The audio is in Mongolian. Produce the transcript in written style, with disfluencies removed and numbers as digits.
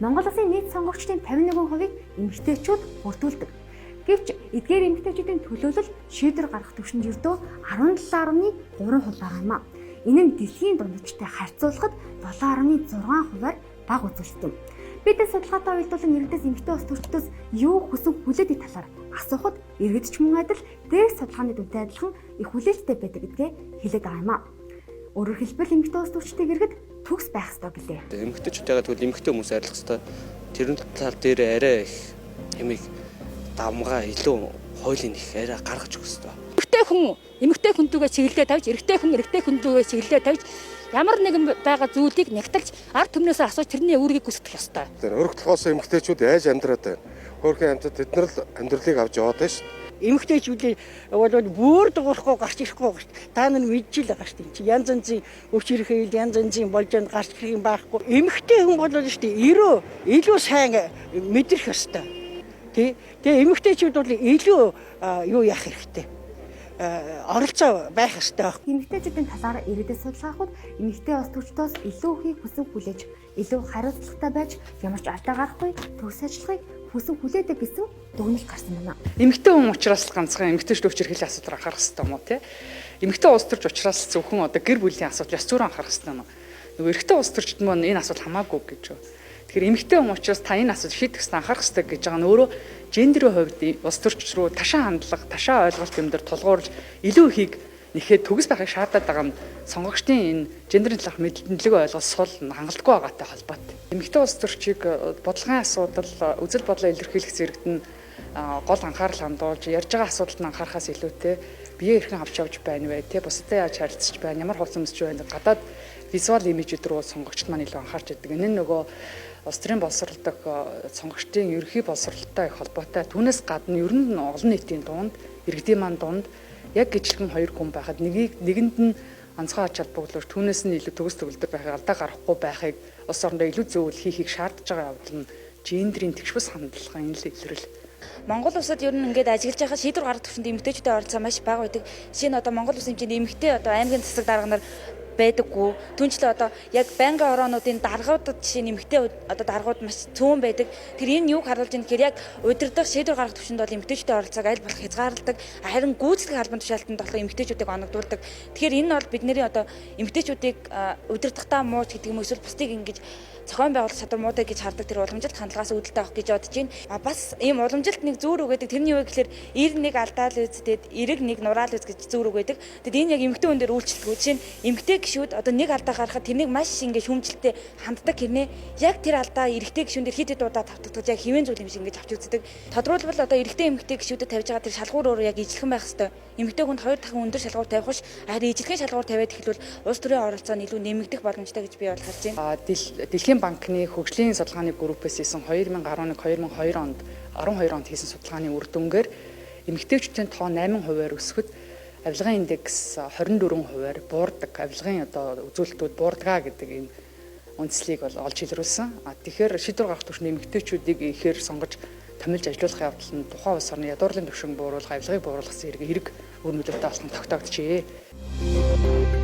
Монгол Улсын нийт сонгогчдын 51%-ийг эмэгтэйчүүд бүрдүүлдэг. Гэвч эдгээр эмэгтэйчүүдийн төлөөлөл шийдвэр гаргах түвшинд ердөө 17.3% байгаа юм а. Энэ нь дэлхийн дундчтай харьцуулахад 7.6%-аар бага үзүүлэлт юм. Бид судалгаатай уялдуулан иргэдээс эмэгтэй ус төрчдөөс юу хүсэн хүлээдэг талаар асуухад иргэд ч мөн адил дээрх судалгааны дүнтэй адилхан их хүлээлттэй байдаг гэдгээ хэлээд байгаа юм а. Өөрөөр хэлбэл эмэгтэй ус төрчдийг иргэд төгс байх ёстой гэлээ. Эмэгтэйчүүдтэйгээ тэгвэл эмэгтэй хүмүүс арилгах ёстой. Тэрэн тал дээр арай их хэмиг давмгаа илүү хуулийн их арай гаргаж өгөх ёстой. Эмэгтэй хүндүүгээ чиглэлдээ тавьж, эрэгтэй хүндүүгээ чиглэлдээ тавьж ямар нэгэн байгаа зүйлийг нягталж ард түмнээс асууж тэрний үүргийг гүйцэтгэх ёстой. Өргөх толгоос эмэгтэйчүүд яаж амьдраад байна? Хөөрхөн амьтад тэд нар л амьдралыг авч яваад байна шүү. Эмэгтэйчүүдийн бол бүр дуурахгүй гарч ирэхгүй. Та нар мэдчихэл байгаа шүү дээ. Янз янзын өвч ирэхэл янз янзын болж гарч ирэх юм байхгүй. Эмэгтэй хүн бол шүү дээ илүү сайн мэдрэх ёстой. Тэгээ эмэгтэйчүүд бол илүү юу яах хэрэгтэй. Оролцоо байх ёстой. Эмэгтэйчүүдийн талаар иргэдэд судалгаахад эмэгтэй ус төрчдөөс илүү ихийг хүсэн хүлээж, илүү хариуцлагатай байж ямар ч алдаа гарахгүй төгс ажиллахыг хүсэн хүлээдэг гэсэн дүгнэлт гарсан байна. Эмэгтэй хүн учраас ганцхан эмэгтэйчүүд өвч хэрхэл асуудал анхаарах хэрэгтэй юм уу те? Эмэгтэй ус төрч учраас зөвхөн одоо гэр бүлийн асуудал яс зүйр анхаарах хэрэгтэй юм. Нөгөө эрэгтэй ус төрчд мөн энэ асуудал хамаагүй гэж байна. Тэгэхээр эмэгтэй хүн учраас та энэ асуудал шийдэх хэрэгтэй анхаарах хэрэгтэй гэж байгаа нь өөрөө гендерийн хувьд ус төрч рүү ташаа хандлага, ташаа ойлголт юм дээр тулгуурлаж илүү ихийг нэхэд төгс байхыг шаардаад байгаа нь сонгогчдын энэ гендерийн талаарх мэдлэг ойлголт сул хангалтгүй байгаатай холбоотой. Эмэгтэй ус төрчийг бодлогын асуудал, үзэл бодлоо илэрхийлэх зэрэгт нь гол анхаарал хандуулж ярьж байгаа асуудалд нь анхаарахаас илүүтэй бие эрхэн авч явж байна вэ те бусдад яаж харилцаж байна, ямар хувцас өмсөж байна гадаад визуал имижүүд рүү сонгогчд маань илүү анхаарч байдаг. Энэ нь нөгөө улс төрийн боловсролдог сонгогчдын ерөнхий боловсролтой их холбоотой. Түүнээс гадна ер нь олон нийтийн дунд, иргэдийн маань дунд яг гिचлэгэн хоёр хүн байхад нэгэнд нь онцгой ач холбогдолж түүнээс нь илүү төгс төгөлдөр байхыг алдаа гарахгүй байхыг улс орондоо илүү зөвлөл хийхийг шаардж байгаа явдал нь гендерийн тэгшвэс хандлагын энэ л илэрэл. Монгол улсад ер нь ингээд ажиллаж байгаа шийдвэр гаргах төвшөнд эмэгтэйчүүдийн оролцоо маш бага байдаг. Жишээ нь одоо Монгол улсын хэмжээнд эмэгтэй одоо аймгийн засаг дарга нар байдаггүй. Түүнчлээ одоо яг байнгын ороонуудын даргуудад жишээ нь эмэгтэй одоо даргууд маш цөөн байдаг. Тэр энэ юуг харуулж байна гэхээр яг удирдах шийдвэр гаргах төвшөнд бол эмэгтэйчүүдийн оролцоог аль болох хязгаарладаг. Харин гүйцэтгэх албан тушаалтанд болохоор эмэгтэйчүүдийг оногдуулдаг. Тэгэхээр энэ бол бидний одоо эмэгтэйчүүдийг удирдахдаа мууч гэдэг юм эсвэл бусдыг ингэж зохион байгуулах чадвар муудаг гэж хардаг тэр уламжилт хандлагаас үүдэлтэй авах гэж бодож байна. Бас ийм уламжилт нэг зүүр үгээдэг тэрний юу гэхээр ир нэг алдаал үздэд эрэг нэг нураал үз гэж зүүр үгээдэг. Тэгэд энэ яг эмэгтэй хүн дээр үйлчлдэг. Жишээ нь эмэгтэй гишүүд одоо нэг алдаа гаргахад тэрнийг маш ингэ шүүмжлэлтэй ханддаг хэрнээ яг тэр алдаа эрэгтэй гишүүн дээр хэд хэд удаа тавтагдаж яг хэвэн зүйл юм шиг ингэж авч үздэг. Тодорхойлбол одоо эрэгтэй эмэгтэй гишүүдэд тавьж байгаа тэр шалгуур өөрөө яг ижилхэн байх хэвээр. Эмэгтэй хүнд хоёр дахин өндөр шалгуур тавих биш харин ижилхэн шалгуур тавиад эхлүүл улс төрийн оролцоо нь илүү нэмэгдэх боломжтой гэж би бол харж байна. Дэлхийн банкны хөгжлийн судалгааны группээс хийсэн 2011-2012 онд 12 онд хийсэн судалгааны үр дүнгээр эмэгтэйчүүдийн тоо 8%-аар өсөхөд авилгын индекс 24%-аар буурдаг. Авилгын одоо үзүүлэлтүүд буурдгаа гэдэг ийм үндслийг бол олж илрүүлсэн. Тэгэхээр шийдвэр гаргах түвшинд эмэгтэйчүүдийг ихээр сонгож томилж ажилуулах явдал нь тухайн улс орны ядуурлын түвшин бууруулах, авилгыг бууруулах зэрэг хэрэг өр нөлөөтэй болсон тогтоогдчихээ.